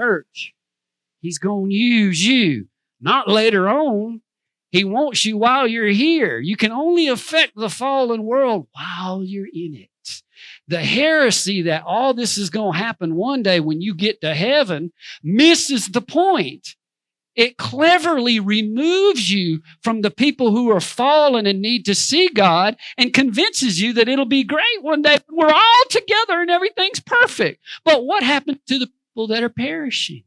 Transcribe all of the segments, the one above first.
church. He's going to use you, not later on. He wants you while you're here. You can only affect the fallen world while you're in it. The heresy that all this is going to happen one day when you get to heaven misses the point. It cleverly removes you from the people who are fallen and need to see God and convinces you that it'll be great one day when we're all together and everything's perfect. But what happens to the people that are perishing?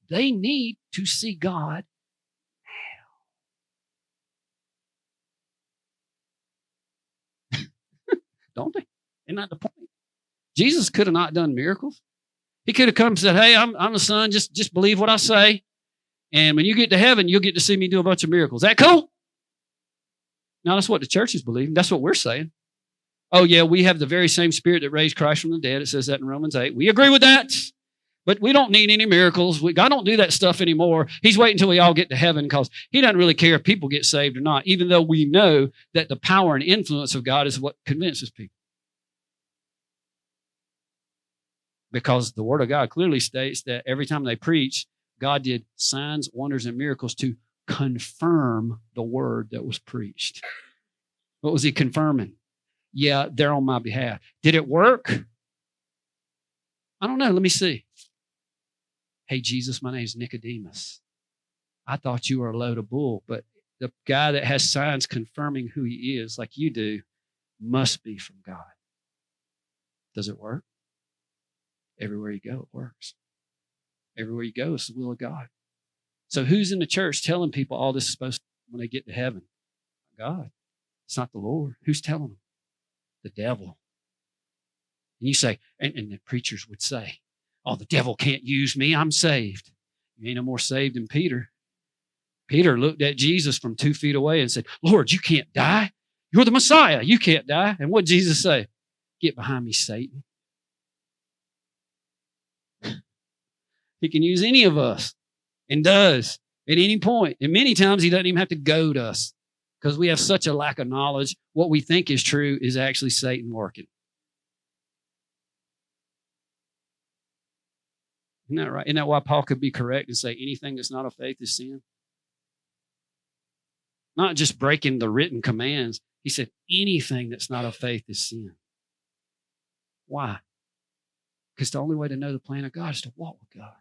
They need to see God now. Don't they? Isn't that the point? Jesus could have not done miracles. He could have come and said, hey, I'm the Son. Just believe what I say. And when you get to heaven, you'll get to see me do a bunch of miracles. Is that cool? No, that's what the church is believing. That's what we're saying. Oh, yeah, we have the very same Spirit that raised Christ from the dead. It says that in Romans 8. We agree with that. But we don't need any miracles. God don't do that stuff anymore. He's waiting until we all get to heaven because he doesn't really care if people get saved or not, even though we know that the power and influence of God is what convinces people. Because the Word of God clearly states that every time they preach, God did signs, wonders, and miracles to confirm the word that was preached. What was he confirming? Yeah, they're on my behalf. Did it work? I don't know. Let me see. Hey, Jesus, my name is Nicodemus. I thought you were a load of bull, but the guy that has signs confirming who he is, like you do, must be from God. Does it work? Everywhere you go, it works. Everywhere you go, it's the will of God. So who's in the church telling people all this is supposed to when they get to heaven? God. It's not the Lord. Who's telling them? The devil. And you say, and the preachers would say, oh, the devil can't use me. I'm saved. You ain't no more saved than Peter. Peter looked at Jesus from 2 feet away and said, Lord, you can't die. You're the Messiah. You can't die. And what did Jesus say? Get behind me, Satan. He can use any of us and does at any point. And many times he doesn't even have to goad us because we have such a lack of knowledge. What we think is true is actually Satan working. Isn't that right? Isn't that why Paul could be correct and say anything that's not of faith is sin? Not just breaking the written commands. He said anything that's not of faith is sin. Why? Because the only way to know the plan of God is to walk with God.